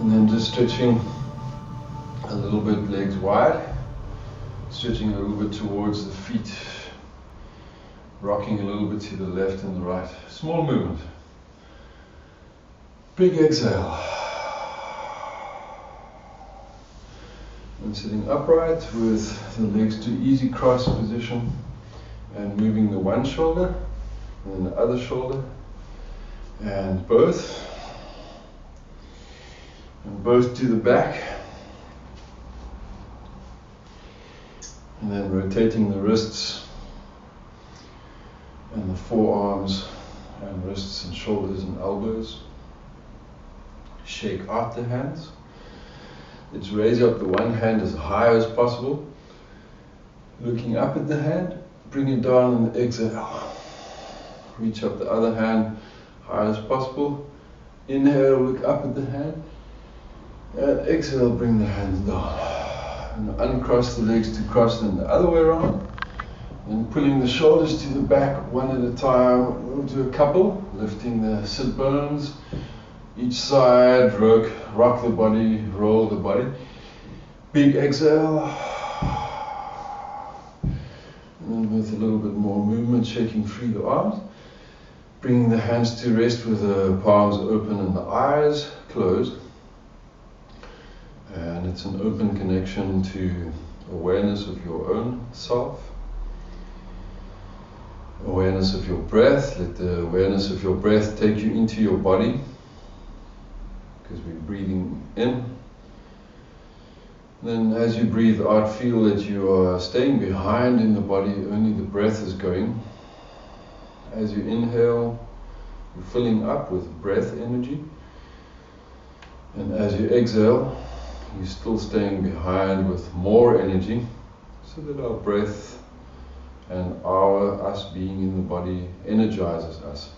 And then just stretching a little bit, legs wide, stretching a little bit towards the feet, rocking a little bit to the left and the right. Small movement. Big exhale. And sitting upright with the legs to easy cross position and moving the one shoulder and then the other shoulder and both to the back, and then rotating the wrists and the forearms and wrists and shoulders and elbows. Shake out the hands. Let's raise up the one hand as high as possible, looking up at the hand, bring it down and exhale. Reach up the other hand high as possible. Inhale, look up at the hand. And exhale, bring the hands down. And uncross the legs to cross them the other way around. And pulling the shoulders to the back one at a time. We'll do a couple, lifting the sit bones. Each side, rock the body, roll the body. Big exhale. And then with a little bit more movement, shaking free the arms. Bringing the hands to rest with the palms open and the eyes closed. And it's an open connection to awareness of your own self. Awareness of your breath. Let the awareness of your breath take you into your body. Because we're breathing in. Then as you breathe out, feel that you are staying behind in the body, only the breath is going. As you inhale, you're filling up with breath energy. And as you exhale, you're still staying behind with more energy, so that our breath and us being in the body energizes us.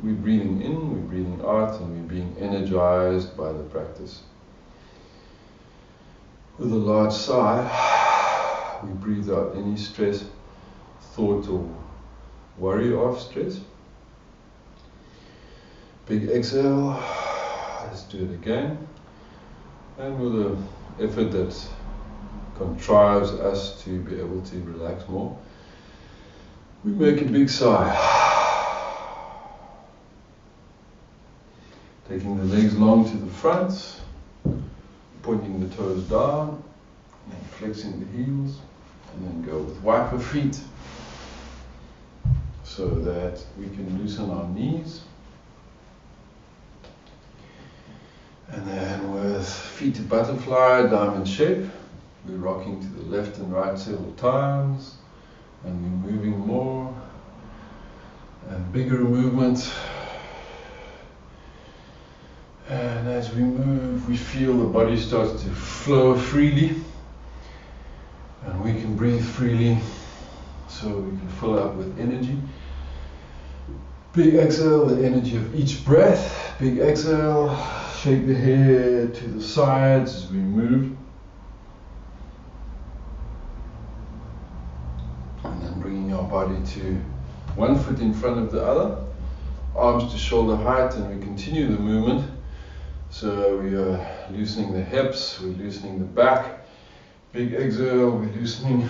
We're breathing in, we're breathing out, and we're being energized by the practice. With a large sigh, we breathe out any stress, thought or worry of stress. Big exhale. Let's do it again. And with an effort that contrives us to be able to relax more, we make a big sigh. Taking the legs long to the front, pointing the toes down, and then flexing the heels, and then go with wiper feet, so that we can loosen our knees. And then with feet to butterfly, diamond shape, we're rocking to the left and right several times, and we're moving more and bigger movement. And as we move, we feel the body starts to flow freely, and we can breathe freely, so we can fill up with energy. Big exhale, the energy of each breath. Big exhale. Shake the head to the sides as we move. And then bringing our body to one foot in front of the other. Arms to shoulder height, and we continue the movement. So we are loosening the hips, we're loosening the back. Big exhale, we're loosening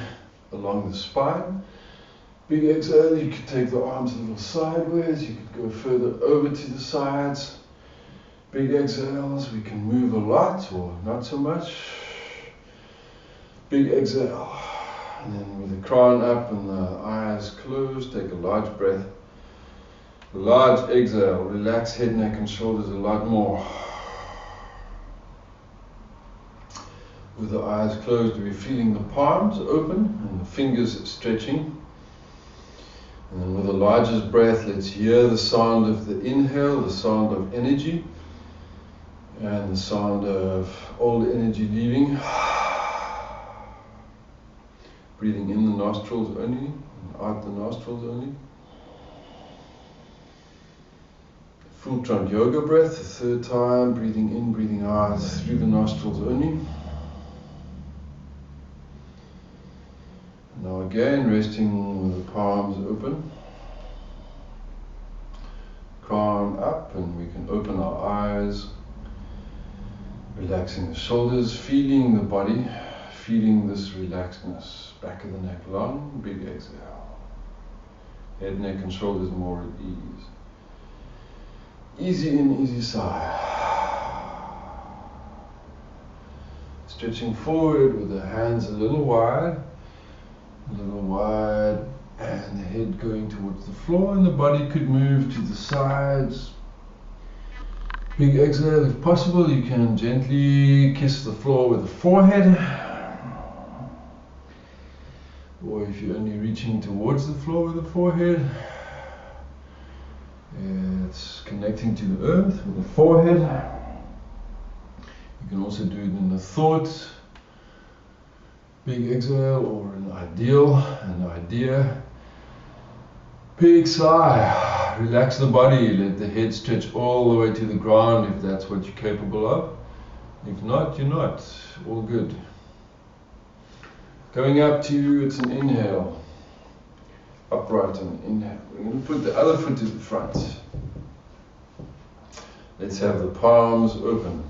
along the spine. Big exhale, you could take the arms a little sideways, you could go further over to the sides. Big exhales, we can move a lot or not so much. Big exhale. And then with the crown up and the eyes closed, take a large breath. A large exhale, relax head, neck and shoulders a lot more. With the eyes closed, we're feeling the palms open and the fingers stretching. And then with the largest breath, let's hear the sound of the inhale, the sound of energy. And the sound of old energy leaving. Breathing in the nostrils only, and out the nostrils only. Full trunk yoga breath, the third time, breathing in, breathing out through the nostrils only. Now again, resting with the palms open. Crown up, and we can open our eyes. Relaxing the shoulders, feeling the body, feeling this relaxedness. Back of the neck long, big exhale. Head, neck and shoulders more at ease. Easy in, easy sigh. Stretching forward with the hands a little wide, and the head going towards the floor, and the body could move to the sides. Big exhale. If possible, you can gently kiss the floor with the forehead, or if you're only reaching towards the floor with the forehead, it's connecting to the earth with the forehead. You can also do it in the thoughts. Big exhale, or an idea. Big sigh. Relax the body. Let the head stretch all the way to the ground if that's what you're capable of. If not, you're not. All good. Going up to, it's an inhale. Upright and inhale. We're going to put the other foot to the front. Let's have the palms open,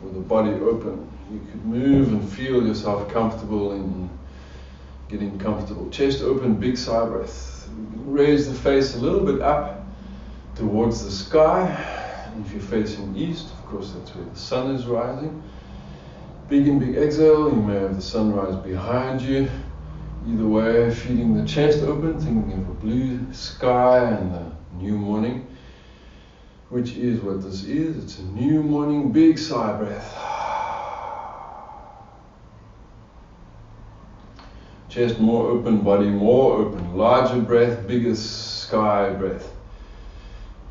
or the body open. You could move and feel yourself comfortable in getting comfortable. Chest open, big sigh breath. Raise the face a little bit up towards the sky. And if you're facing east, of course that's where the sun is rising. Big exhale. You may have the sunrise behind you. Either way, feeling the chest open, thinking of a blue sky and the new morning, which is what this is. It's a new morning. Big sigh breath. Chest more open, body more open, larger breath, bigger sky breath.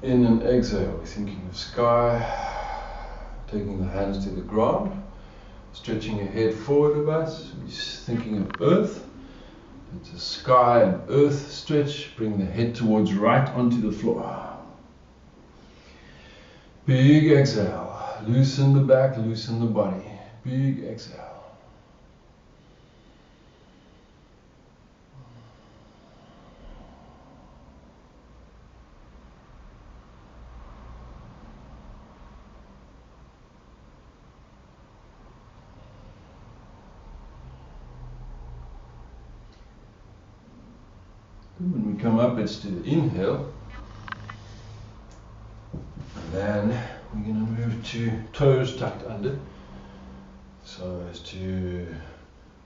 In and exhale, we're thinking of sky, taking the hands to the ground, stretching your head forward of us, we're thinking of earth. It's a sky and earth stretch, bring the head towards right onto the floor. Big exhale, loosen the back, loosen the body, big exhale. When we come up, it's to the inhale. And then we're going to move to toes tucked under. So as to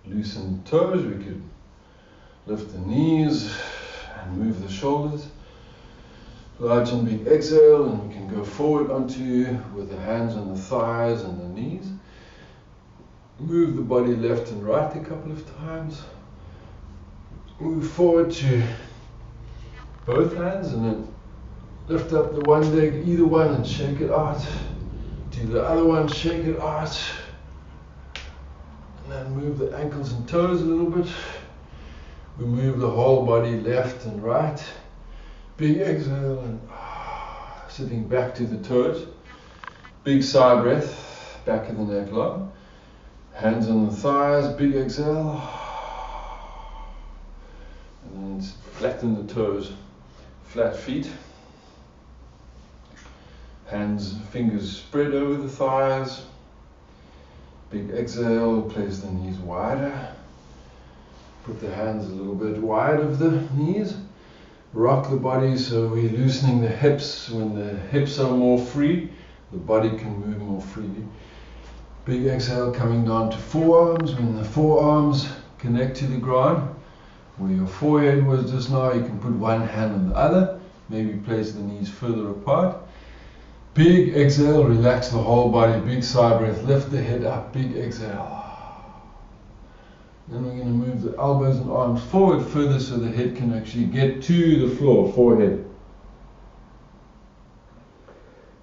loosen the toes, we could lift the knees and move the shoulders. Large and big exhale, and we can go forward onto with the hands on the thighs and the knees. Move the body left and right a couple of times. Move forward to both hands and then lift up the one leg, either one, and shake it out. To the other one, shake it out. And then move the ankles and toes a little bit. We move the whole body left and right. Big exhale and sitting back to the toes. Big sigh breath, back of the neck long. Hands on the thighs, big exhale. And then flatten the toes, flat feet. Hands, fingers spread over the thighs. Big exhale, place the knees wider. Put the hands a little bit wide of the knees. Rock the body so we're loosening the hips. When the hips are more free, the body can move more freely. Big exhale, coming down to forearms. When the forearms connect to the ground, where your forehead was just now, you can put one hand on the other. Maybe place the knees further apart. Big exhale, relax the whole body. Big sigh breath, lift the head up. Big exhale. Then we're going to move the elbows and arms forward further so the head can actually get to the floor, forehead.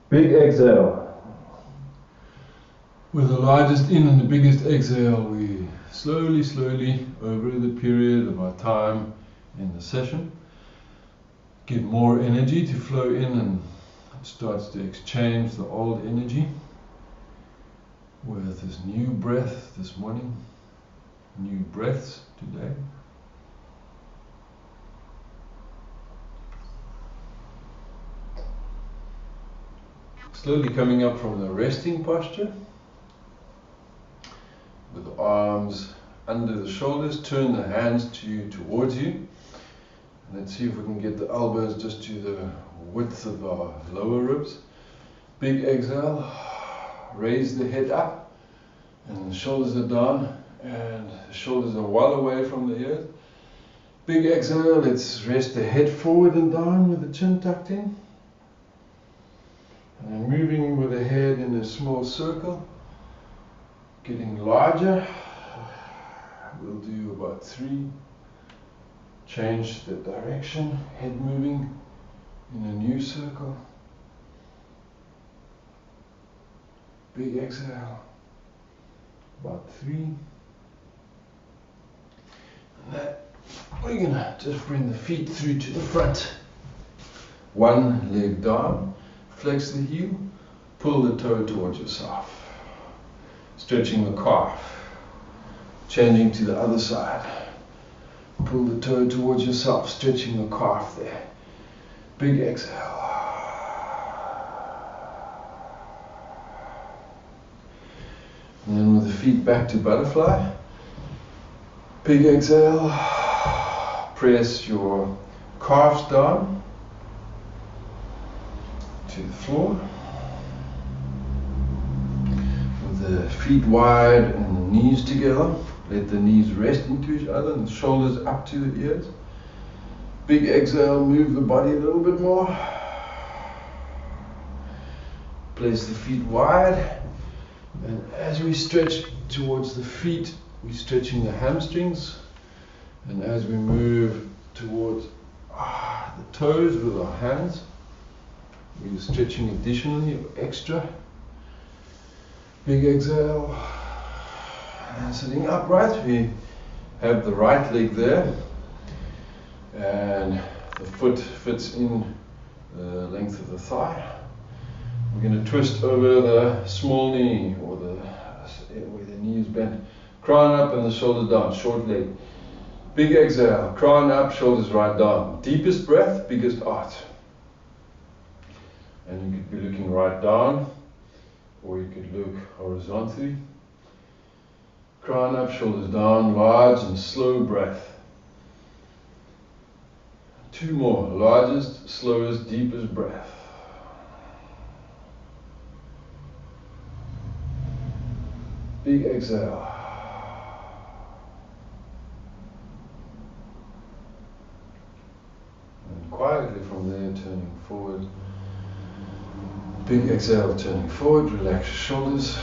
Big exhale. With the largest in and the biggest exhale, we slowly, over the period of our time in the session, get more energy to flow in, and it starts to exchange the old energy with this new breath this morning. New breaths today. Slowly coming up from the resting posture, arms under the shoulders, turn the hands towards you. And let's see if we can get the elbows just to the width of our lower ribs. Big exhale, raise the head up, and the shoulders are down, and the shoulders are well away from the ears. Big exhale, let's rest the head forward and down with the chin tucked in. And moving with the head in a small circle, getting larger. We'll do about 3. Change the direction, head moving in a new circle. Big exhale, about 3. And that, we're gonna just bring the feet through to the front. One leg down, flex the heel, pull the toe towards yourself. Stretching the calf, changing to the other side. Pull the toe towards yourself, stretching the calf there. Big exhale. And then with the feet back to butterfly. Big exhale. Press your calves down to the floor. With the feet wide and the knees together. Let the knees rest into each other and the shoulders up to the ears. Big exhale, move the body a little bit more. Place the feet wide. And as we stretch towards the feet, we're stretching the hamstrings. And as we move towards the toes with our hands, we're stretching additionally or extra. Big exhale. And sitting upright, we have the right leg there, and the foot fits in the length of the thigh. We're going to twist over the small knee, or where the knee is bent. Crown up and the shoulders down, short leg. Big exhale, crown up, shoulders right down. Deepest breath, biggest art. And you could be looking right down, or you could look horizontally. Crown up, shoulders down, large and slow breath. 2 more, largest, slowest, deepest breath. Big exhale. And quietly from there, turning forward. Big exhale, turning forward, relax your shoulders.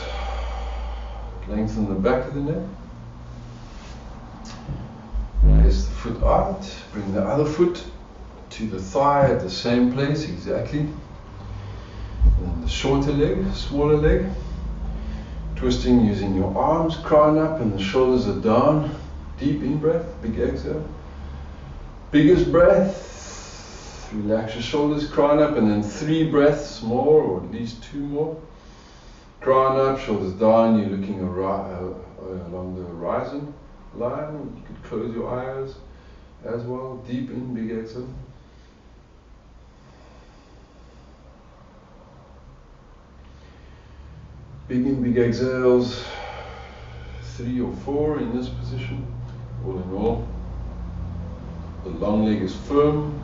Lengthen the back of the neck. Place the foot out. Bring the other foot to the thigh at the same place exactly. And then the shorter leg, smaller leg. Twisting using your arms, crown up and the shoulders are down. Deep in breath, big exhale. Biggest breath. Relax your shoulders, crown up, and then 3 breaths more, or at least 2 more. Crown up, shoulders down, you're looking along the horizon line. You could close your eyes as well. Deep in, big exhale. Big in, big exhales. 3 or 4 in this position. All in all, the long leg is firm,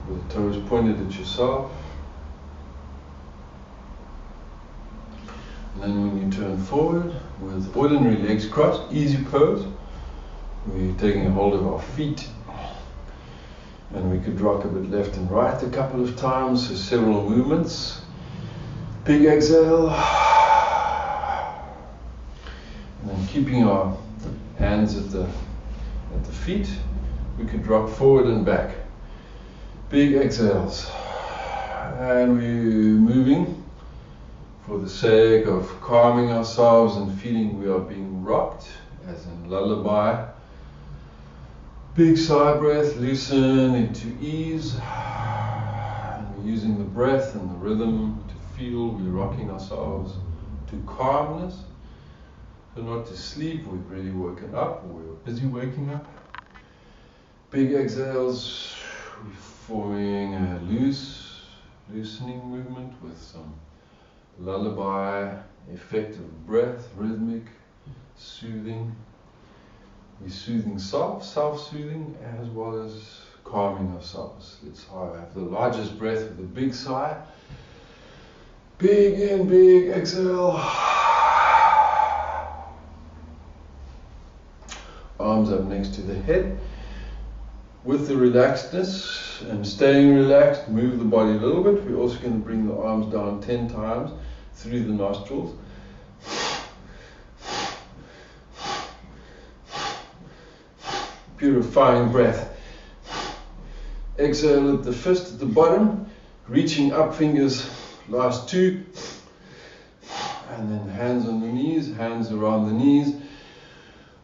with the toes pointed at yourself. And then when you turn forward with ordinary legs crossed, easy pose, we're taking a hold of our feet, and we could rock a bit left and right a couple of times, so several movements. Big exhale, and then keeping our hands at the feet, we could rock forward and back. Big exhales, and we're moving for the sake of calming ourselves and feeling we are being rocked, as in lullaby. Big sigh breath, loosen into ease. And we're using the breath and the rhythm to feel we're rocking ourselves to calmness. So not to sleep, we've really woken up, or we're busy waking up. Big exhales, we're forming a loosening movement with some lullaby, effective breath, rhythmic, soothing. We're soothing self-soothing, as well as calming ourselves. Let's have the largest breath with a big sigh. Big in, big exhale. Arms up next to the head. With the relaxedness and staying relaxed, move the body a little bit. We're also going to bring the arms down 10 times through the nostrils. Purifying breath. Exhale at the fist at the bottom, reaching up fingers, last two. And then hands on the knees, hands around the knees.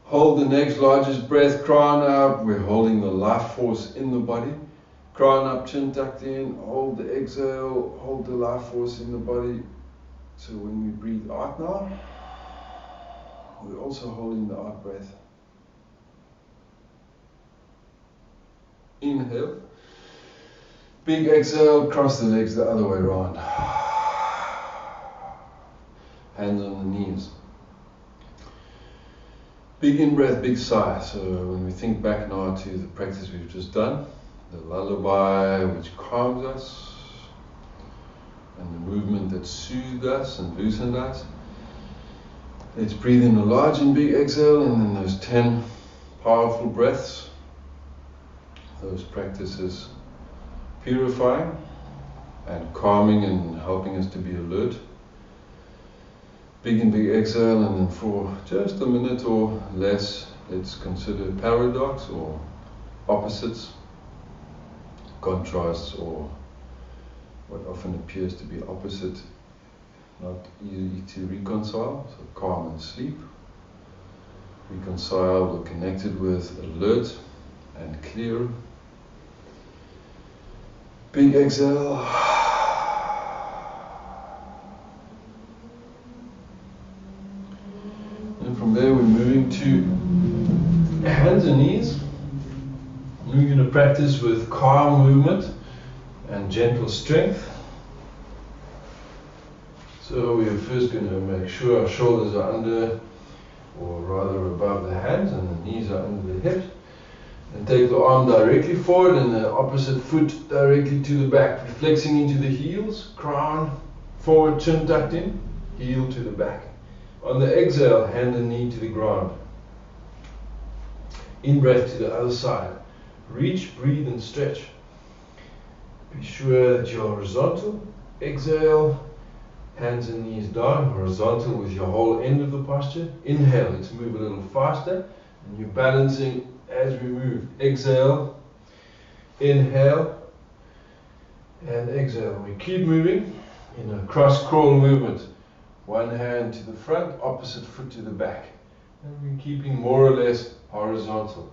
Hold the next largest breath, crown up. We're holding the life force in the body. Crown up, chin tucked in. Hold the exhale, hold the life force in the body. So when we breathe out now, we're also holding the out breath. Inhale. Big exhale, cross the legs the other way around. Hands on the knees. Big in-breath, big sigh. So when we think back now to the practice we've just done, the lullaby which calms us, and the movement that soothed us and loosened us, let's breathe in a large and big exhale, and then those 10 powerful breaths, those practices purifying and calming and helping us to be alert. Big and big exhale, and then for just a minute or less, let's consider paradox or opposites, contrasts, or what often appears to be opposite, not easy to reconcile. So calm and sleep, reconciled or connected with, alert and clear. Big exhale. And from there we're moving to hands and knees. We're going to practice with calm movement and gentle strength. So we are first going to make sure our shoulders are under, or rather above the hands, and the knees are under the hips. And take the arm directly forward and the opposite foot directly to the back, flexing into the heels, crown forward, chin tucked in, heel to the back. On the exhale, hand and knee to the ground. In breath to the other side. Reach, breathe and stretch. Be sure that you're horizontal. Exhale, hands and knees down, horizontal with your whole end of the posture. Inhale, let's move a little faster. And you're balancing as we move. Exhale, inhale, and exhale. We keep moving in a cross crawl movement. One hand to the front, opposite foot to the back. And we're keeping more or less horizontal.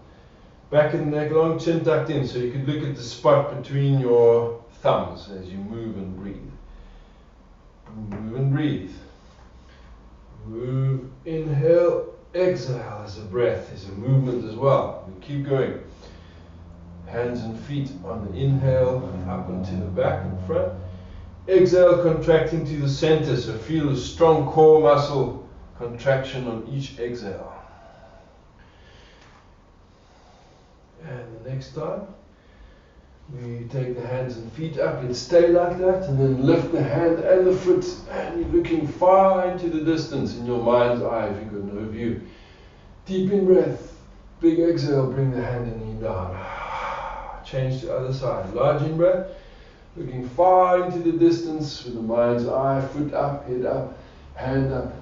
Back and neck long, chin tucked in. So you could look at the spot between your thumbs as you move and breathe. Move and breathe. Move, inhale, exhale as a breath, is a movement as well. We keep going. Hands and feet on the inhale, up and to the back and front. Exhale, contracting to the center, so feel a strong core muscle contraction on each exhale. And the next time, we take the hands and feet up and stay like that, and then lift the hand and the foot, and you're looking far into the distance in your mind's eye if you've got no view. Deep in breath, big exhale, bring the hand and knee down. Change to other side, large in breath, looking far into the distance with the mind's eye, foot up, head up, hand up.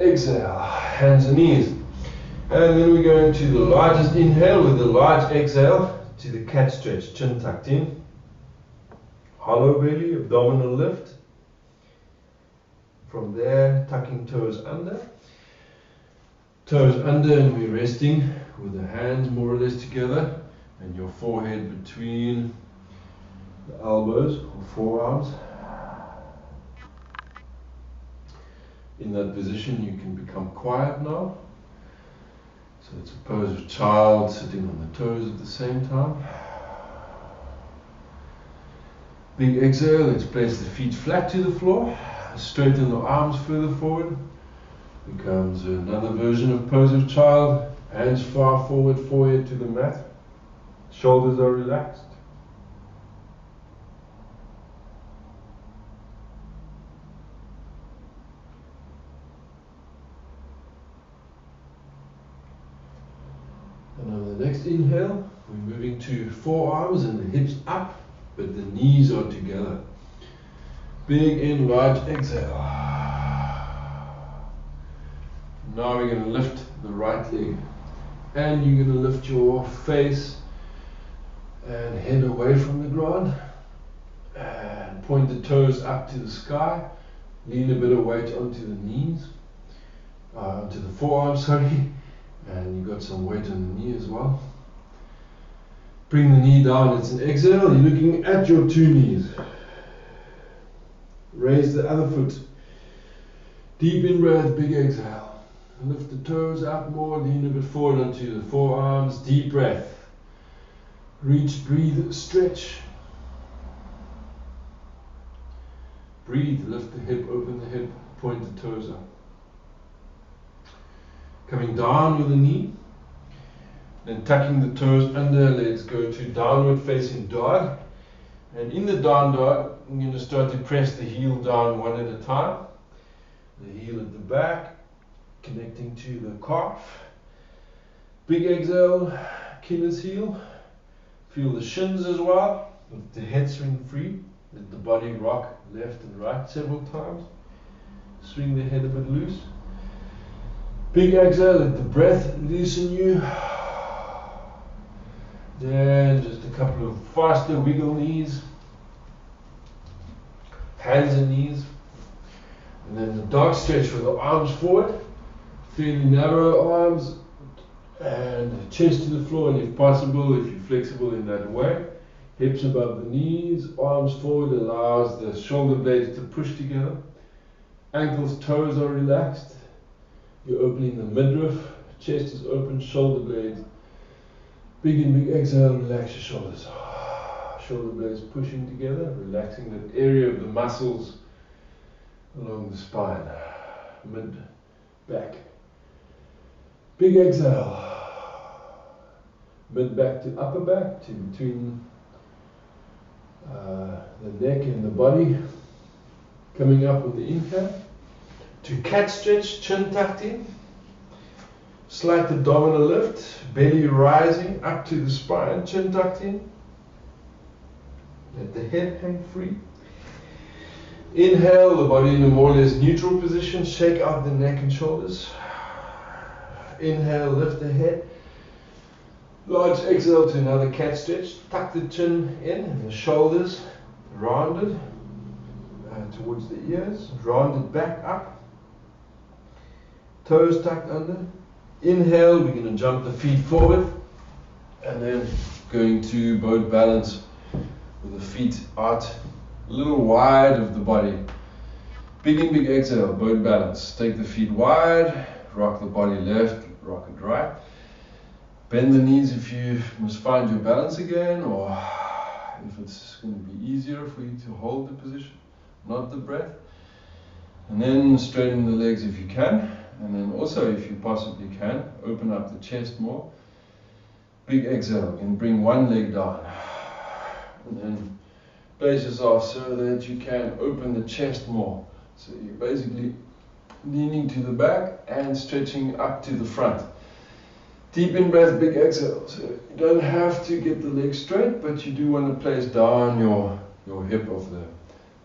Exhale, hands and knees. And then we go into the largest inhale with the large exhale to the cat stretch, chin tucked in. Hollow belly, abdominal lift. From there, tucking toes under. Toes under, and we're resting with the hands more or less together and your forehead between the elbows or forearms. In that position, you can become quiet now. So it's a pose of child sitting on the toes at the same time. Big exhale, let's place the feet flat to the floor. Straighten the arms further forward. Becomes another version of pose of child. Hands far forward, forehead to the mat. Shoulders are relaxed. And on the next inhale, we're moving to forearms and the hips up, but the knees are together. Big in, large exhale. Now we're going to lift the right leg, and you're going to lift your face and head away from the ground, and point the toes up to the sky. Lean a bit of weight onto the knees, onto the forearms, sorry. And you've got some weight on the knee as well. Bring the knee down, it's an exhale. You're looking at your two knees. Raise the other foot. Deep in breath, big exhale. Lift the toes up more, lean a bit forward onto the forearms. Deep breath. Reach, breathe, stretch. Breathe, lift the hip, open the hip, point the toes up. Coming down with the knee, then tucking the toes under, let's go to downward facing dog. And in the down dog, I'm going to start to press the heel down one at a time. The heel at the back, connecting to the calf. Big exhale, Achilles heel. Feel the shins as well, with the head swing free. Let the body rock left and right several times. Swing the head a bit loose. Big exhale, let the breath loosen you. Then just a couple of faster wiggle knees. Hands and knees. And then the dog stretch with the arms forward. Fairly narrow arms. And chest to the floor, and if possible, if you're flexible in that way. Hips above the knees, arms forward, allows the shoulder blades to push together. Ankles, toes are relaxed. You're opening the midriff, chest is open, shoulder blades. Big in, big exhale, relax your shoulders. Shoulder blades pushing together, relaxing that area of the muscles along the spine. Mid, back. Big exhale. Mid back to upper back, to between the neck and the body. Coming up on the inhale. To cat stretch, chin tucked in. Slight abdominal lift, belly rising up to the spine, chin tucked in. Let the head hang free. Inhale, the body in a more or less neutral position. Shake out the neck and shoulders. Inhale, lift the head. Large exhale to another cat stretch. Tuck the chin in and the shoulders rounded towards the ears. Rounded back up. Toes tucked under. Inhale, we're going to jump the feet forward. And then going to boat balance with the feet out a little wide of the body. Big in, big exhale, boat balance. Take the feet wide. Rock the body left, rock it right. Bend the knees if you must find your balance again, or if it's going to be easier for you to hold the position, not the breath. And then straighten the legs if you can. And then also, if you possibly can, open up the chest more. Big exhale, and bring one leg down. And then place yourself so that you can open the chest more. So you're basically leaning to the back and stretching up to the front. Deep in breath, big exhale. So you don't have to get the legs straight, but you do want to place down your hip of the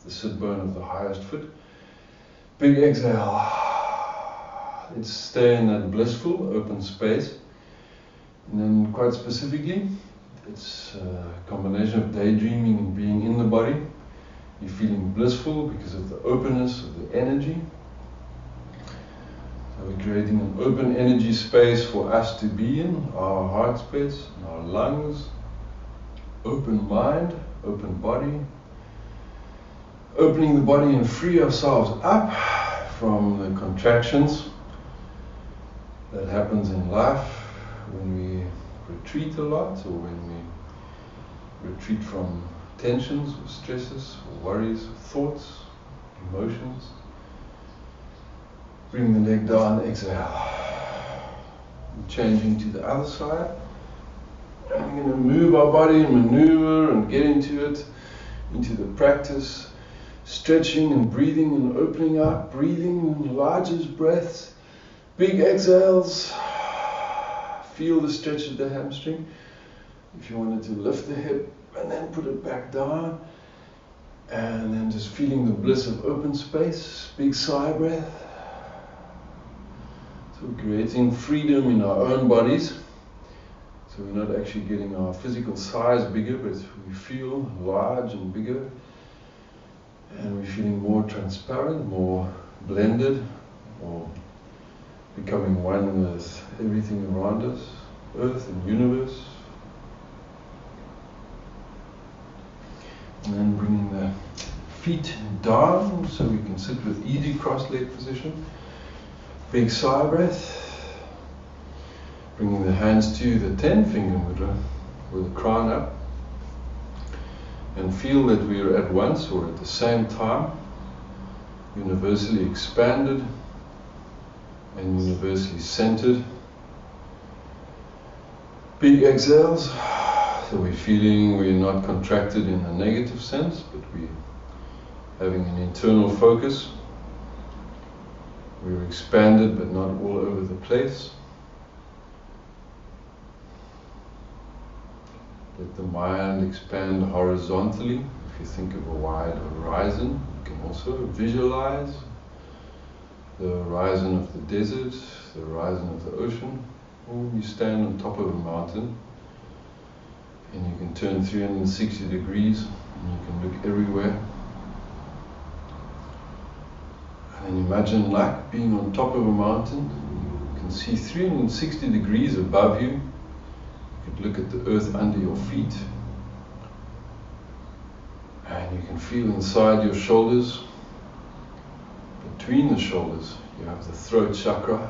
sit bone of the highest foot. Big exhale. Let's stay in that blissful, open space. And then quite specifically, it's a combination of daydreaming and being in the body. You're feeling blissful because of the openness of the energy. So we're creating an open energy space for us to be in, our heart space, our lungs, open mind, open body. Opening the body and free ourselves up from the contractions that happens in life when we retreat a lot, or when we retreat from tensions or stresses or worries or thoughts, emotions. Bring the leg down, exhale. Changing to the other side. And we're going to move our body and maneuver and get into it, into the practice. Stretching and breathing and opening up. Breathing in largest breaths. Big exhales. Feel the stretch of the hamstring. If you wanted to lift the hip and then put it back down. And then just feeling the bliss of open space. Big sigh breath. So creating freedom in our own bodies. So we're not actually getting our physical size bigger, but we feel large and bigger. And we're feeling more transparent, more blended, or becoming one with everything around us, earth and universe. And then bringing the feet down so we can sit with easy cross-leg position. Big sigh breath. Bringing the hands to the 10-finger mudra with the crown up. And feel that we are at once or at the same time universally expanded and universally centered. Big exhales. So we're feeling we're not contracted in a negative sense, but we're having an internal focus. We're expanded but not all over the place. Let the mind expand horizontally. If you think of a wide horizon, you can also visualize the horizon of the desert, the horizon of the ocean, or you stand on top of a mountain and you can turn 360 degrees and you can look everywhere. And imagine like being on top of a mountain. You can see 360 degrees above you. You could look at the earth under your feet. And you can feel inside your shoulders. Between the shoulders you have the throat chakra.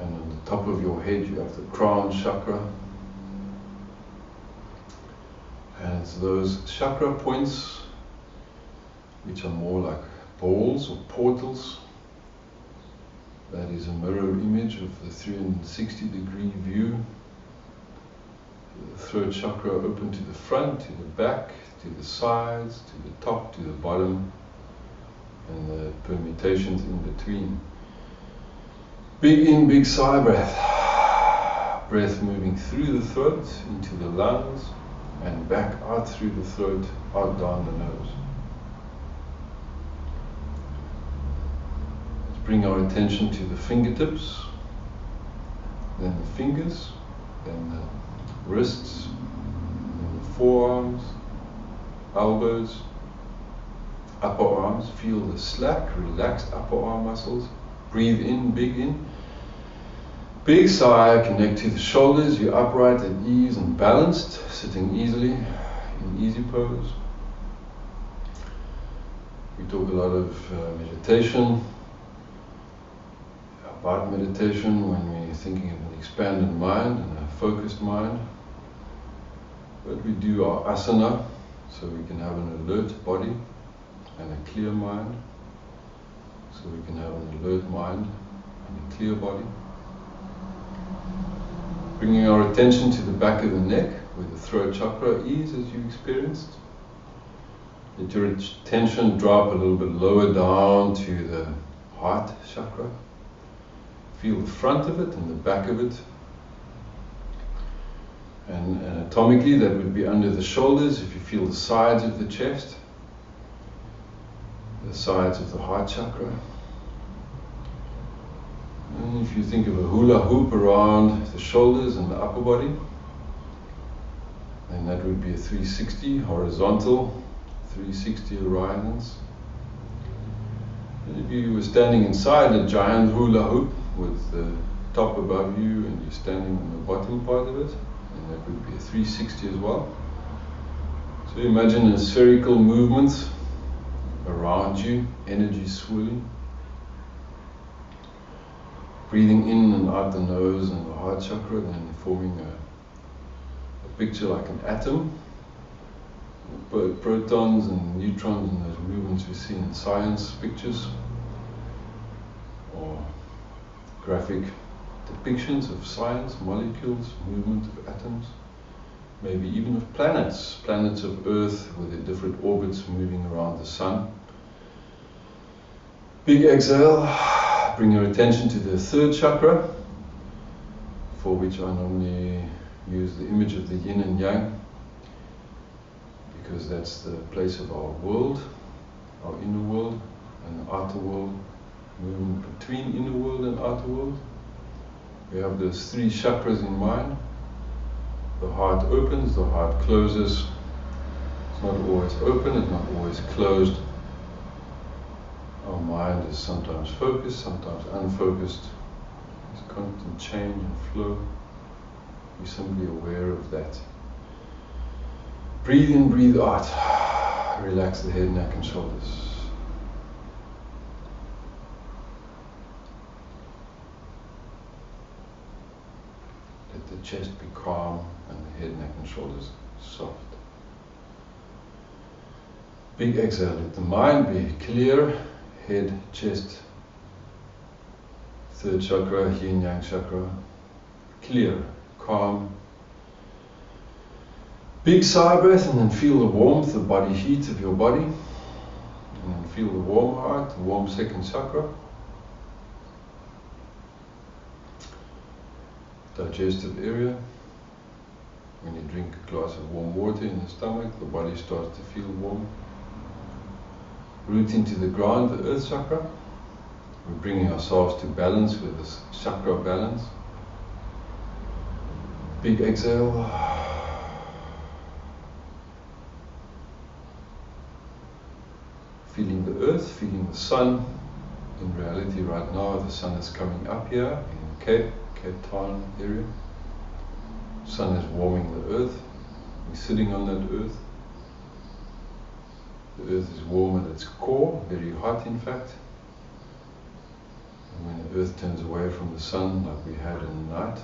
And on the top of your head you have the crown chakra. And it's those chakra points which are more like balls or portals. That is a mirror image of the 360 degree view. The throat chakra open to the front, to the back, to the sides, to the top, to the bottom, and the permutations in between. Big in, big sigh breath. Breath moving through the throat into the lungs and back out through the throat, out down the nose. Let's bring our attention to the fingertips, then the fingers, then the wrists, and the forearms, elbows, upper arms. Feel the slack, relaxed upper arm muscles. Breathe in, big in. Big sigh, connect to the shoulders. You're upright at ease and balanced, sitting easily in easy pose. We talk a lot of meditation, about meditation when we're thinking of an expanded mind and a focused mind. But we do our asana so we can have an alert body and a clear mind. So we can have an alert mind and a clear body. Bringing our attention to the back of the neck where the throat chakra is as you experienced. Let your attention drop a little bit lower down to the heart chakra. Feel the front of it and the back of it. And anatomically that would be under the shoulders if you feel the sides of the chest, the sides of the heart chakra. And if you think of a hula hoop around the shoulders and the upper body, then that would be a 360 horizontal, 360 horizons. And if you were standing inside a giant hula hoop with the top above you and you're standing on the bottom part of it, then that would be a 360 as well. So imagine a spherical movement around you, energy swirling. Breathing in and out the nose and the heart chakra, then forming a picture like an atom. Protons and neutrons and those movements we see in science pictures. or graphic depictions of science, molecules, movement of atoms, maybe even of planets of Earth with their different orbits moving around the sun. Big exhale, bring your attention to the third chakra, for which I normally use the image of the yin and yang, because that's the place of our world, our inner world and the outer world, movement between inner world and outer world. We have those three chakras in mind. The heart opens, the heart closes. It's not always open, it's not always closed. Our mind is sometimes focused, sometimes unfocused. There's constant change and flow. Be simply aware of that. Breathe in, breathe out. Relax the head, neck and shoulders. Let the chest be calm and the head, neck and shoulders soft. Big exhale. Let the mind be clear. Head, chest, third chakra, yin yang chakra, clear, calm. Big sigh breath, and then feel the warmth, the body heat of your body, and then feel the warm heart, the warm second chakra. Digestive area. When you drink a glass of warm water in the stomach, the body starts to feel warm. Root into the ground, the earth chakra. We're bringing ourselves to balance with this chakra balance. Big exhale. Feeling the earth, feeling the sun. In reality right now the sun is coming up here in Cape Town area. The sun is warming the earth. We're sitting on that earth. The earth is warm at its core, very hot in fact. And when the earth turns away from the sun, like we had in the night,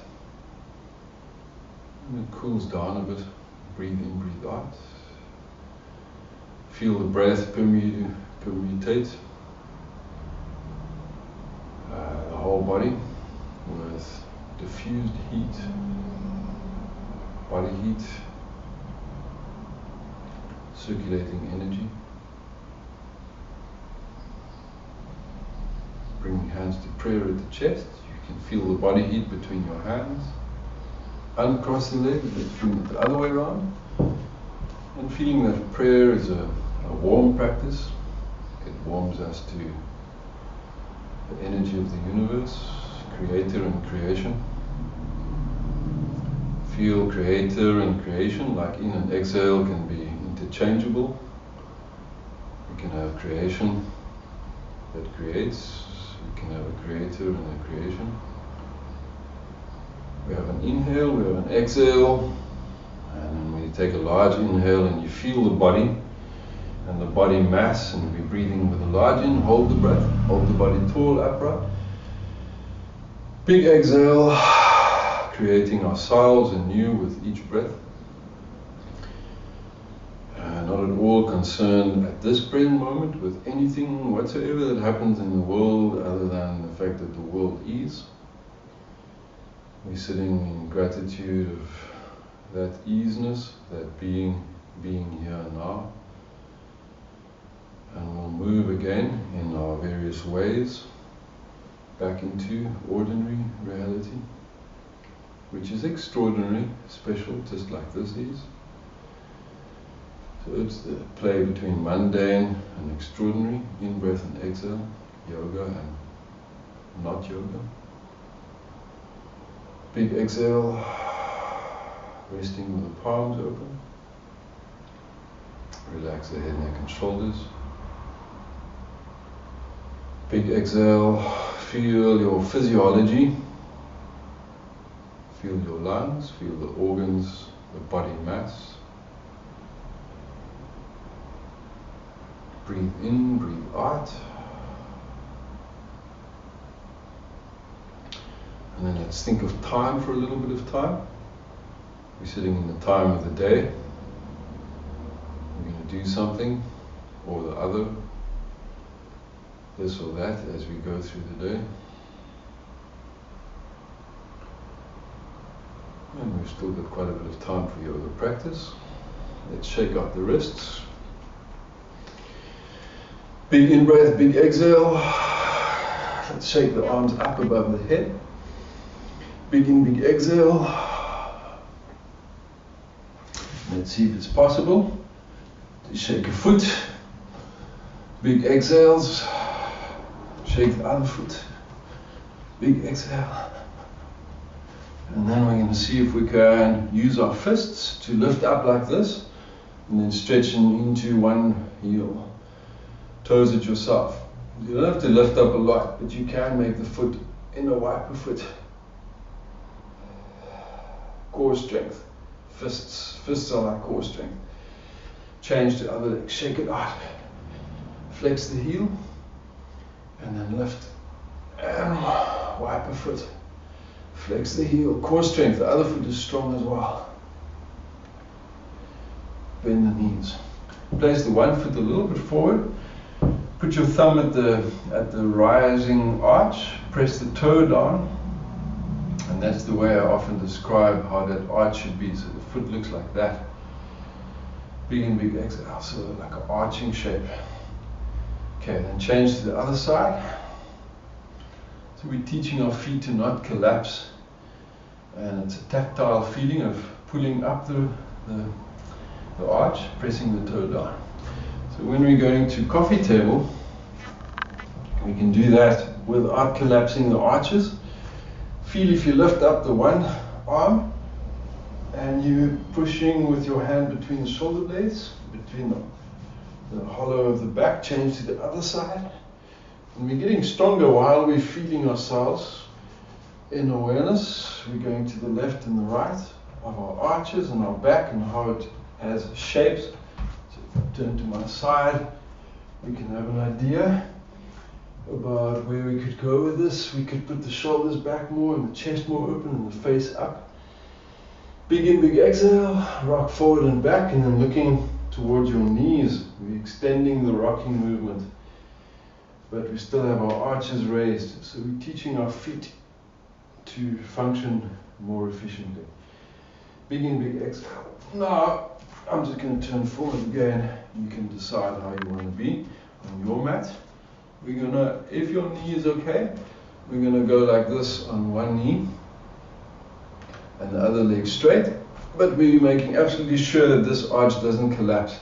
and it cools down a bit, breathe in, breathe out. Feel the breath permutate the whole body with diffused heat, body heat, circulating energy. Bring hands to prayer at the chest. You can feel the body heat between your hands. Uncross the legs, bring it the other way around. And feeling that prayer is a warm practice. It warms us to the energy of the universe, creator and creation. Feel creator and creation, like in and exhale can be interchangeable. We can have creation that creates. We can have a creator and a creation. We have an inhale, we have an exhale, and when you take a large inhale and you feel the body and the body mass, and we're breathing with a large in, hold the breath, hold the body tall, upright. Big exhale, creating ourselves anew with each breath. Not at all concerned at this present moment with anything whatsoever that happens in the world other than the fact that the world is. We're sitting in gratitude of that easiness, that being here and now. And we'll move again in our various ways back into ordinary reality, which is extraordinary, special, just like this is. So it's the play between mundane and extraordinary, in-breath and exhale, yoga and not yoga. Big exhale, resting with the palms open. Relax the head, neck and shoulders. Big exhale, feel your physiology. Feel your lungs, feel the organs, the body mass. Breathe in, breathe out. And then let's think of time for a little bit of time. We're sitting in the time of the day. We're going to do something or the other. this or that as we go through the day. And we've still got quite a bit of time for yoga practice. Let's shake out the wrists. Big in-breath, big exhale. Let's shake the arms up above the head. Big in, big exhale. Let's see if it's possible to shake a foot. Big exhales. Shake the other foot. Big exhale. And then we're going to see if we can use our fists to lift up like this, and then stretching into one heel. Toes it yourself. You don't have to lift up a lot, but you can make the foot in a wiper foot. Core strength. Fists are like core strength. Change to other leg. Shake it out. Flex the heel, and then lift. And wiper foot. Flex the heel. Core strength. The other foot is strong as well. Bend the knees. Place the one foot a little bit forward. Put your thumb at the rising arch. Press the toe down. And that's the way I often describe how that arch should be. So the foot looks like that. Big and big exhale. So like an arching shape. Okay, then change to the other side. So we're teaching our feet to not collapse. And it's a tactile feeling of pulling up the arch, pressing the toe down. So when we're going to coffee table, we can do that without collapsing the arches. Feel if you lift up the one arm and you're pushing with your hand between the shoulder blades, between the hollow of the back, change to the other side. And we're getting stronger while we're feeling ourselves in awareness. We're going to the left and the right of our arches and our back and how it has shapes. So if I turn to my side, we can have an idea about where we could go with this. We could put the shoulders back more and the chest more open and the face up. Big in, big exhale, rock forward and back, and then looking towards your knees. We're extending the rocking movement, but we still have our arches raised. So we're teaching our feet to function more efficiently. Big in, big exhale. Now, I'm just going to turn forward again. You can decide how you want to be on your mat. We're going to, if your knee is okay, we're going to go like this on one knee and the other leg straight, but we're making absolutely sure that this arch doesn't collapse.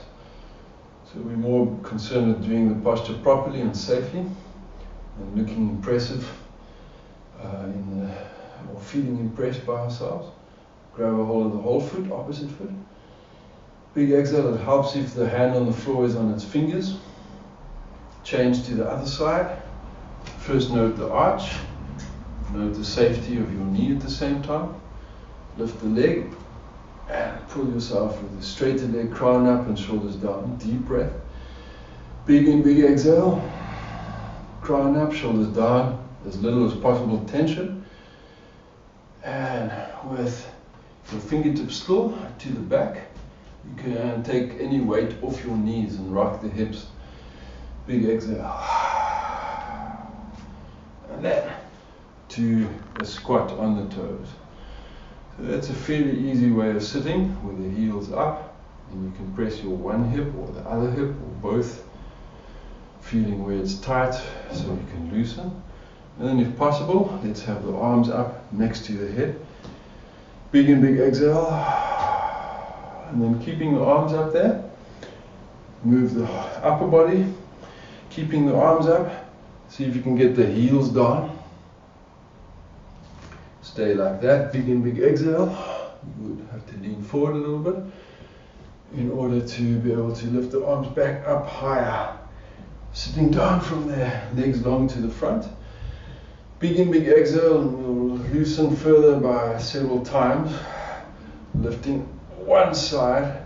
So we're more concerned with doing the posture properly and safely and looking impressive or feeling impressed by ourselves. Grab a hold of the whole foot, opposite foot. Big exhale. It helps if the hand on the floor is on its fingers. Change to the other side. First note the arch. Note the safety of your knee at the same time. Lift the leg and pull yourself with a straighter leg, crown up and shoulders down. Deep breath. Big in, big exhale. Crown up, shoulders down. As little as possible tension. And with your fingertips still to the back, you can take any weight off your knees and rock the hips. Big exhale. And then to a squat on the toes. So that's a fairly easy way of sitting with the heels up. And you can press your one hip or the other hip or both, feeling where it's tight so you can loosen. And then if possible, let's have the arms up next to the head. Big and big exhale. And then keeping the arms up there, move the upper body, keeping the arms up. See if you can get the heels down. Stay like that, big and big exhale. You would have to lean forward a little bit in order to be able to lift the arms back up higher. Sitting down from there, legs long to the front. Big and big exhale, and we'll loosen further by several times. Lifting one side,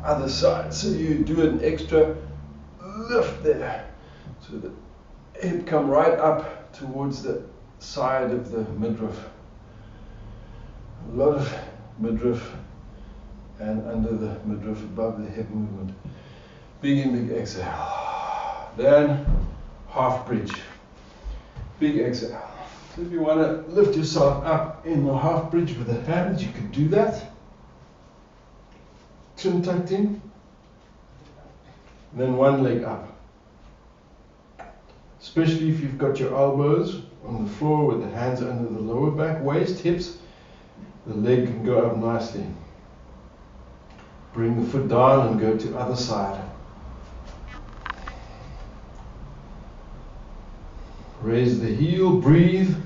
other side. So you do an extra lift there. So the hip come right up towards the side of the midriff. A lot of midriff and under the midriff above the hip movement. Big and big exhale. Then half bridge. Big exhale. So if you want to lift yourself up in the half bridge with the hands, you can do that. Chin tucked in. Then one leg up. Especially if you've got your elbows on the floor with the hands under the lower back, waist, hips, the leg can go up nicely. Bring the foot down and go to other side. Raise the heel, breathe.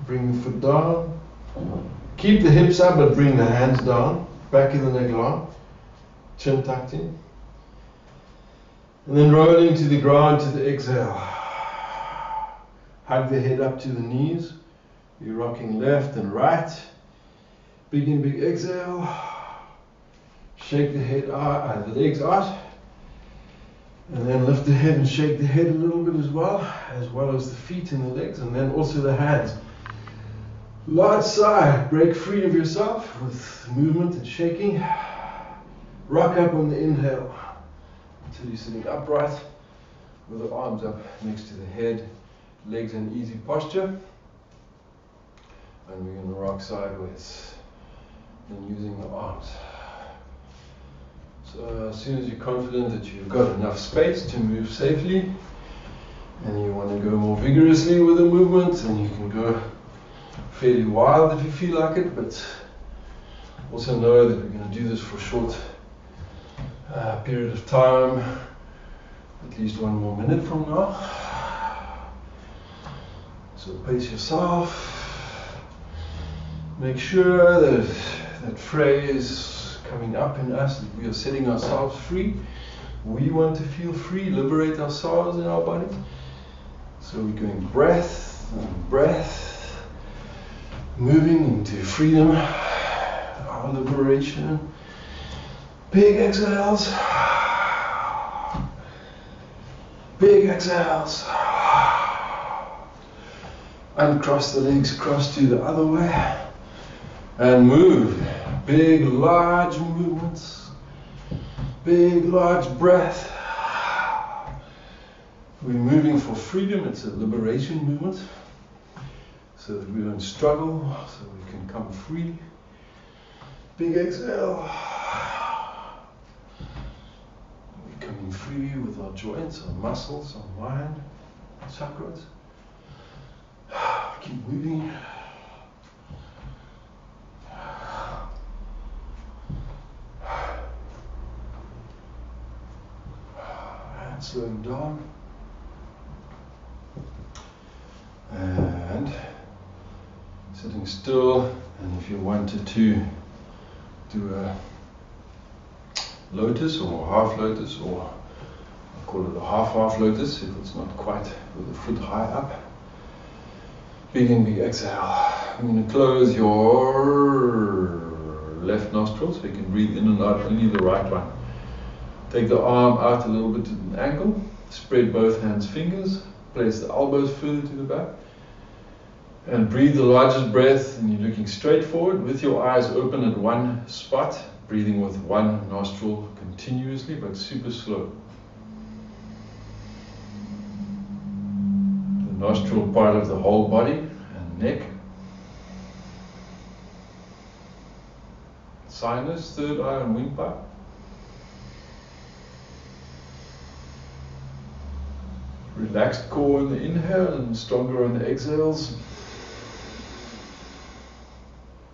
Bring the foot down. Keep the hips up but bring the hands down. Back of the neck long. Chin tucked in. And then roll into the ground to the exhale. Hug the head up to the knees. You're rocking left and right. Big in, big exhale. Shake the head out, the legs out. And then lift the head and shake the head a little bit as well as the feet and the legs, and then also the hands. Large sigh, break free of yourself with movement and shaking. Rock up on the inhale until you're sitting upright with the arms up next to the head, legs in easy posture. And we're going to rock sideways and using the arms. So as soon as you're confident that you've got enough space to move safely and you want to go more vigorously with the movement, then you can go fairly wild if you feel like it, but also know that we're going to do this for a short period of time, at least 1 more minute from now. So pace yourself. Make sure that that phrase coming up in us, that we are setting ourselves free. We want to feel free, liberate ourselves in our body. So we're going breath and breath, moving into freedom, our liberation. Big exhales. Big exhales. Uncross the legs across to the other way. And move. Big, large movements. Big, large breath. We're moving for freedom. It's a liberation movement. So that we don't struggle, so we can come free. Big exhale. We're coming free with our joints, our muscles, our mind, chakras. Keep moving. And slowing down. And sitting still. And if you wanted to do a lotus or half lotus, or I call it a half lotus if it's not quite with the foot high up. Big in, big exhale. I'm going to close your left nostril so you can breathe in and out, only the right one. Take the arm out a little bit at an angle. Spread both hands' fingers. Place the elbows further to the back. And breathe the largest breath, and you're looking straight forward with your eyes open at one spot. Breathing with one nostril continuously but super slow. Nostril part of the whole body and neck. Sinus, third eye and windpipe. Relaxed core on the inhale and stronger on the exhales.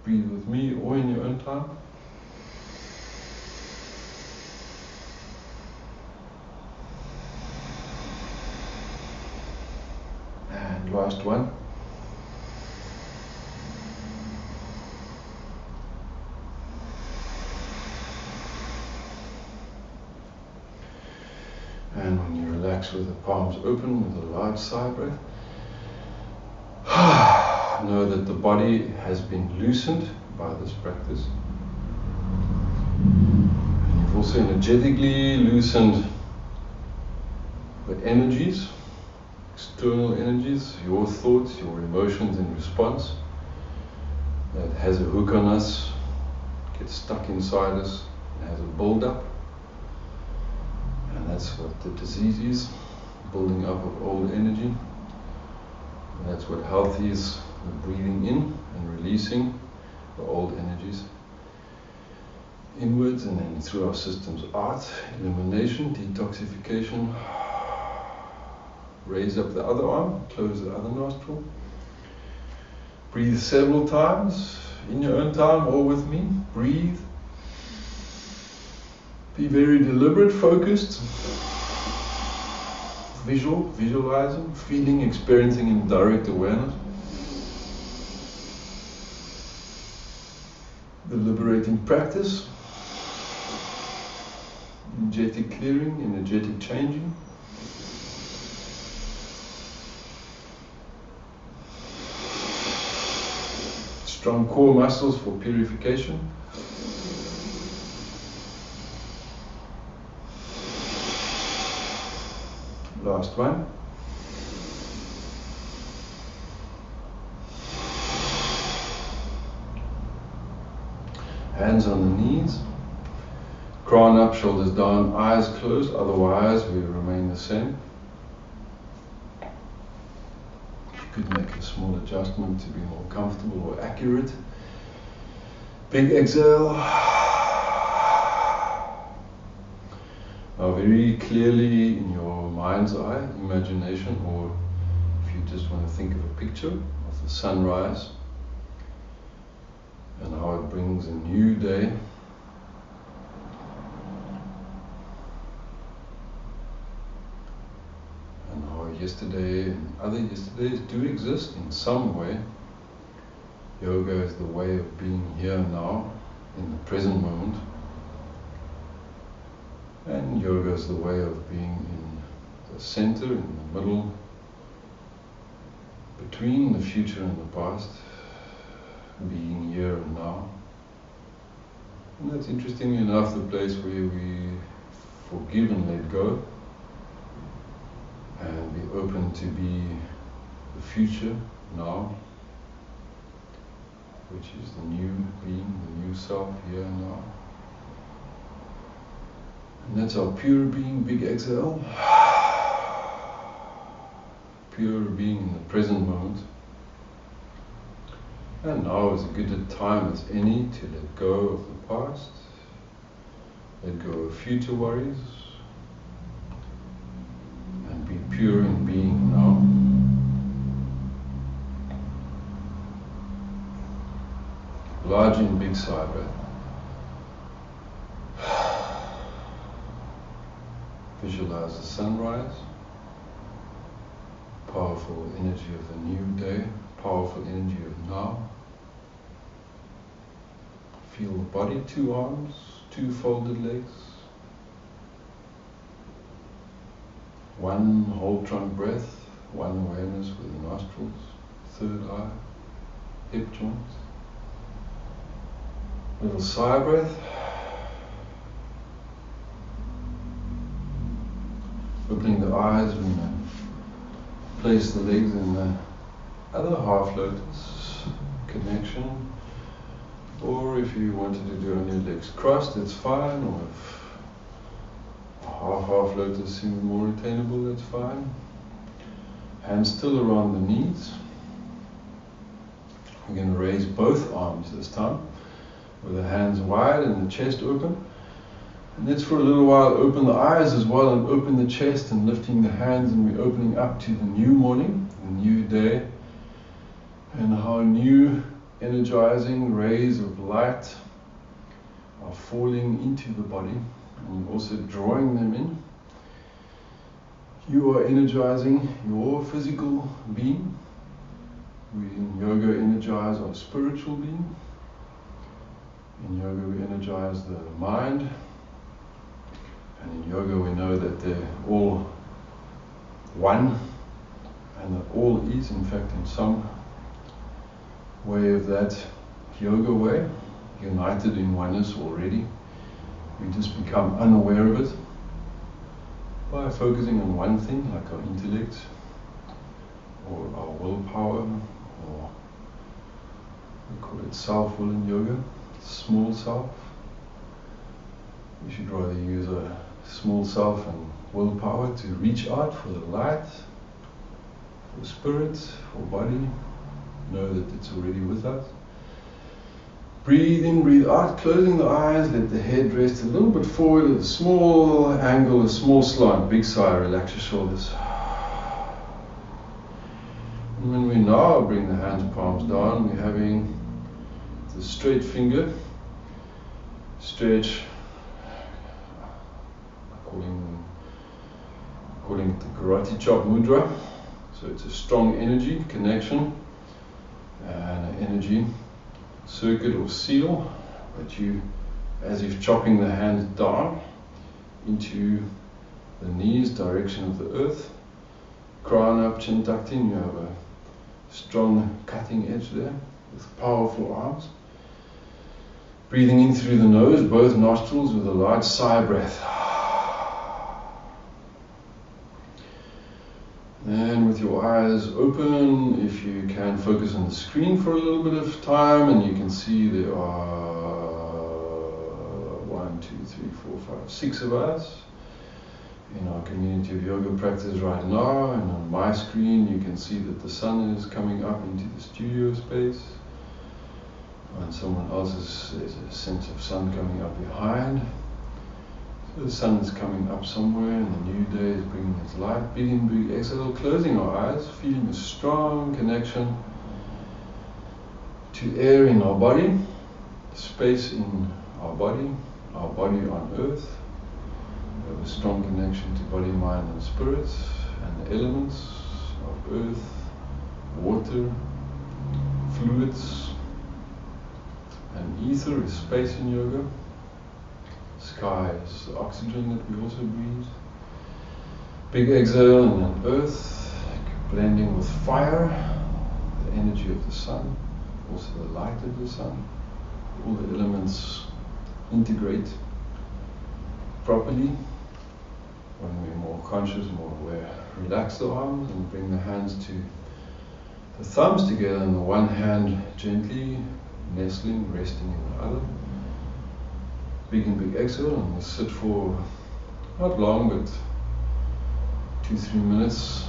Breathe with me or in your own time. Last one. And when you relax with the palms open with a large sigh breath, know that the body has been loosened by this practice. And you've also energetically loosened the energies. External energies, your thoughts, your emotions in response, that has a hook on us, gets stuck inside us, and has a build-up. And that's what the disease is, building up of old energy. And that's what health is, breathing in and releasing the old energies inwards, and then through our systems out, elimination, detoxification. Raise up the other arm, close the other nostril. Breathe several times, in your own time or with me. Breathe. Be very deliberate, focused. Visualizing, feeling, experiencing in direct awareness. The liberating practice. Energetic clearing, energetic changing. Strong core muscles for purification. Last one. Hands on the knees. Crown up, shoulders down, eyes closed. Otherwise, we remain the same. You could make a small adjustment to be more comfortable or accurate. Big exhale. Now very clearly in your mind's eye, imagination, or if you just want to think of a picture of the sunrise and how it brings a new day. And how yesterday and other yesterdays do exist in some way. Yoga is the way of being here now, in the present moment. And yoga is the way of being in the center, in the middle, between the future and the past, being here and now. And that's interestingly enough the place where we forgive and let go, and be open to be the future now, which is the new being, the new self here and now. And that's our pure being, big exhale. Pure being in the present moment. And now is as good a time as any to let go of the past, let go of future worries, and be pure in being now. Large and big sigh breath. Visualize the sunrise, powerful energy of the new day, powerful energy of now. Feel the body, 2 arms, 2 folded legs. 1 whole trunk breath, 1 awareness with the nostrils, 3rd eye, hip joints. Little sigh breath. Opening the eyes, we're going to place the legs in the other half lotus connection, or if you wanted to do only legs crossed, that's fine, or if a half lotus seems more attainable, that's fine. Hands still around the knees. We're going to raise both arms this time, with the hands wide and the chest open. And let's for a little while open the eyes as well, and open the chest, and lifting the hands, and we're opening up to the new morning, the new day, and how new energizing rays of light are falling into the body, and also drawing them in. You are energizing your physical being. We in yoga energize our spiritual being. In yoga we energize the mind. And in yoga we know that they're all one, and that all is in fact in some way of that yoga way, united in oneness already. We just become unaware of it by focusing on one thing, like our intellect, or our willpower, or we call it self-will in yoga, small self. We should rather use a small self and willpower to reach out for the light, for spirit, for body. Know that it's already with us. Breathe in, breathe out, closing the eyes, let the head rest a little bit forward at a small angle, a small slant, big sigh, relax your shoulders. And when we now bring the hands, palms down, we're having the straight finger, stretch, calling it the karate chop mudra. So it's a strong energy connection and an energy circuit or seal, but you, as if chopping the hands down into the knees, direction of the earth, crown up, chin tucked in. You have a strong cutting edge there with powerful arms. Breathing in through the nose, both nostrils, with a large sigh breath. And with your eyes open, if you can focus on the screen for a little bit of time, and you can see there are 1, 2, 3, 4, 5, 6 of us in our community of yoga practice right now. And on my screen you can see that the sun is coming up into the studio space. On someone else's, there's a sense of sun coming up behind. So the sun is coming up somewhere, and the new day is bringing its light. Big in, big exhale, closing our eyes, feeling a strong connection to air in our body, space in our body on earth. We have a strong connection to body, mind and spirit, and the elements of earth, water, fluids, and ether is space in yoga. Sky is the oxygen that we also breathe. Big exhale, and then earth, blending with fire, the energy of the sun, also the light of the sun. All the elements integrate properly when we're more conscious, more aware. Relax the arms and bring the hands to the thumbs together, and the one hand gently nestling, resting in the other. Big and big exhale, and we'll sit for not long, but 2-3 minutes.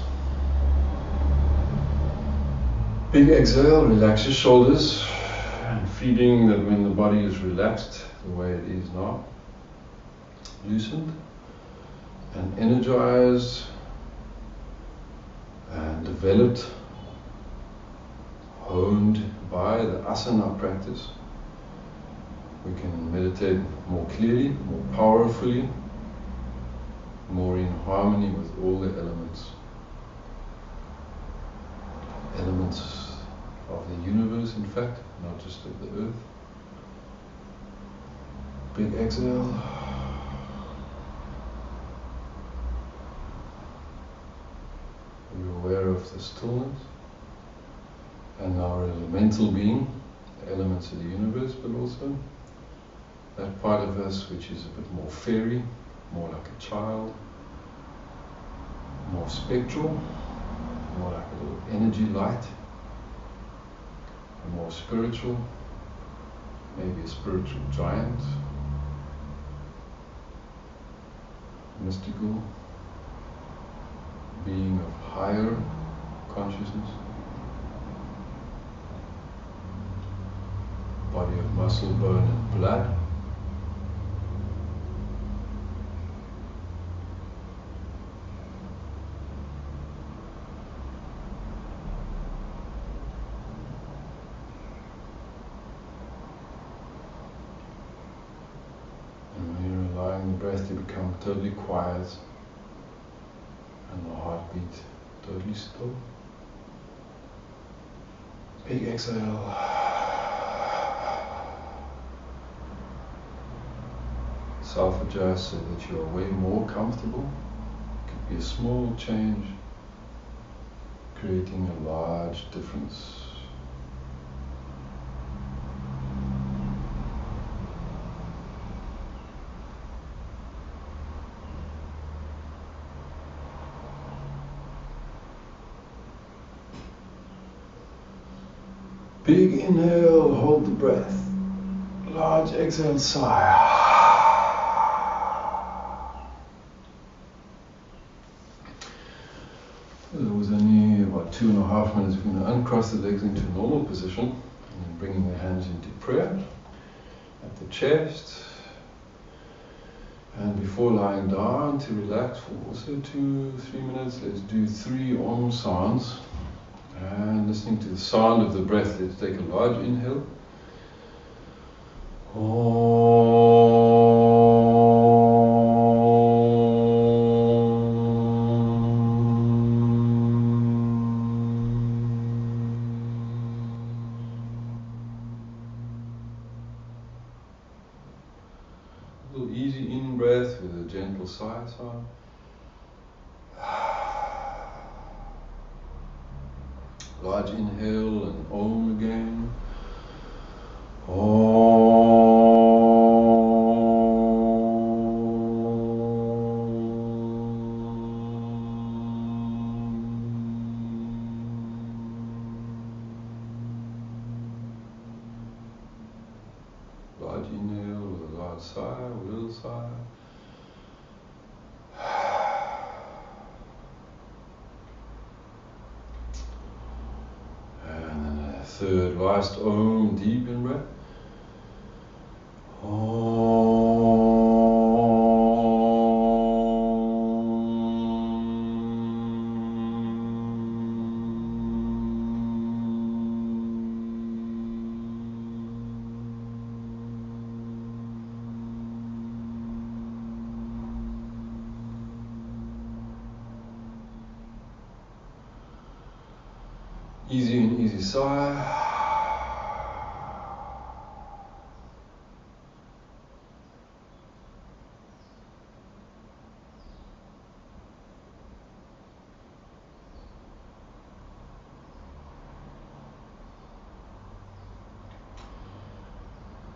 Big exhale, relax your shoulders, and feeling that when the body is relaxed the way it is now, loosened and energized and developed, honed by the asana practice, we can meditate more clearly, more powerfully, more in harmony with all the elements. Elements of the universe, in fact, not just of the earth. Big exhale. We're aware of the stillness and our elemental being, the elements of the universe, but also that part of us which is a bit more fairy, more like a child, more spectral, more like a little energy light, and more spiritual, maybe a spiritual giant, mystical, being of higher consciousness, body of muscle, bone and blood. The breath to become totally quiet and the heartbeat totally still. Big exhale. Self-adjust so that you are way more comfortable. It could be a small change, creating a large difference. Big inhale, hold the breath. Large exhale, sigh. 2.5 minutes, we're going to uncross the legs into normal position, and then bringing the hands into prayer at the chest. And before lying down, to relax for also 2-3 minutes, let's do 3 Om sounds. And listening to the sound of the breath, let's take a large inhale. A little easy in breath with a gentle sigh sound. Large inhale and Om again. Large inhale with a large sigh, a little sigh. And then a third last Om, deep in breath. Easy in, easy sigh.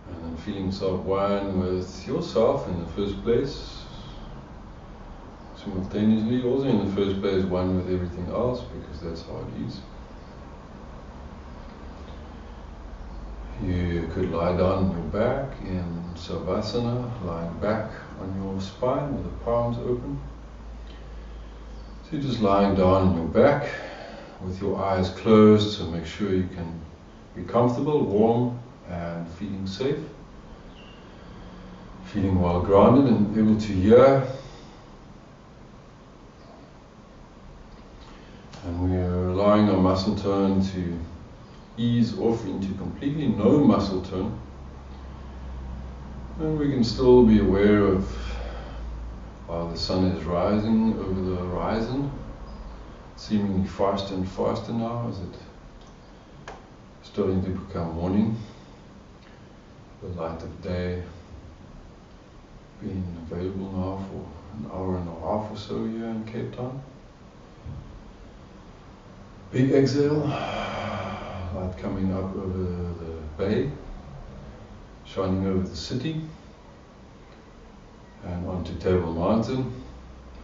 And then feeling yourself one with yourself in the first place. Simultaneously, also in the first place, one with everything else, because that's how it is. You could lie down on your back in Savasana, lying back on your spine with the palms open. So you're just lying down on your back with your eyes closed, so make sure you can be comfortable, warm and feeling safe. Feeling well grounded and able to hear. And we're allowing our muscle tone to ease off into completely no muscle tone, and we can still be aware of how the sun is rising over the horizon, seemingly faster and faster now as it starting to become morning, the light of day being available now for an hour and a half or so here in Cape Town. Big exhale. Light coming up over the bay, shining over the city and onto Table Mountain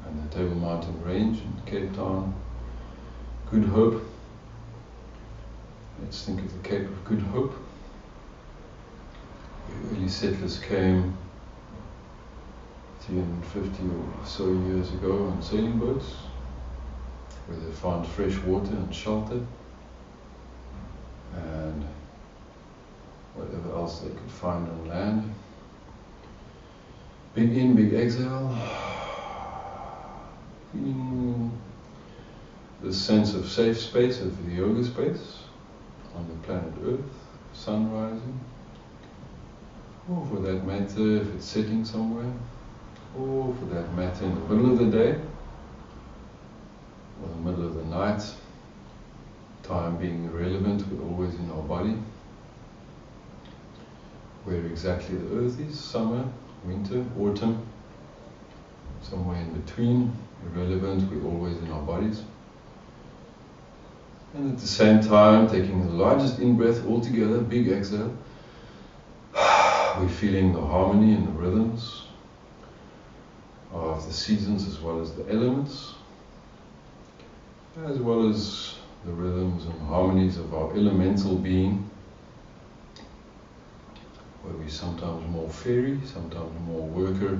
and the Table Mountain range in Cape Town. Good Hope. Let's think of the Cape of Good Hope. The early settlers came 350 or so years ago on sailing boats, where they found fresh water and shelter and whatever else they could find on land. Big in, big exhale. Feeling the sense of safe space, of the yoga space on the planet Earth, sun rising, or for that matter if it's setting somewhere, or for that matter in the middle of the day or the middle of the night. Time being irrelevant, but always in our body. Where exactly the earth is, summer, winter, autumn, somewhere in between, irrelevant, we're always in our bodies. And at the same time, taking the largest in-breath altogether, big exhale, we're feeling the harmony and the rhythms of the seasons as well as the elements, as well as the rhythms and harmonies of our elemental being, where we're sometimes more fairy, sometimes more worker,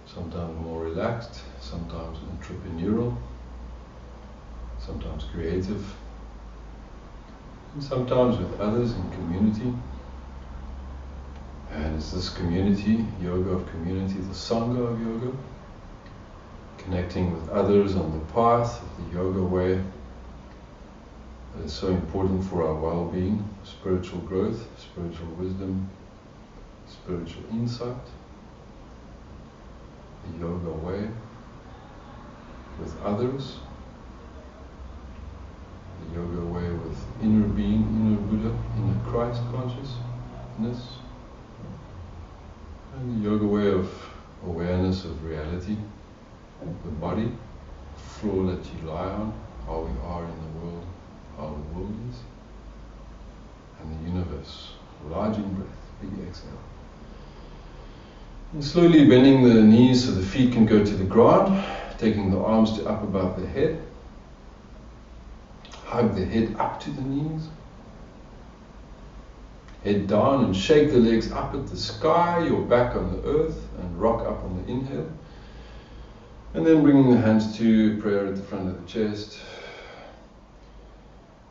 sometimes more relaxed, sometimes entrepreneurial, sometimes creative, and sometimes with others in community. And it's this community, yoga of community, the Sangha of yoga, connecting with others on the path of the yoga way, that is so important for our well-being, spiritual growth, spiritual wisdom, spiritual insight. The yoga way with others, the yoga way with inner being, inner Buddha, inner Christ consciousness, and the yoga way of awareness of reality, the body, the floor that you lie on, how we are in the world, how the world is, and the universe. Large in-breath, big exhale. And slowly bending the knees so the feet can go to the ground, taking the arms to up above the head. Hug the head up to the knees. Head down and shake the legs up at the sky, your back on the earth, and rock up on the inhale. And then bringing the hands to prayer at the front of the chest.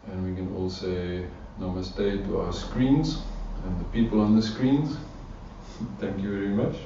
And we can all say Namaste to our screens and the people on the screens. Thank you very much.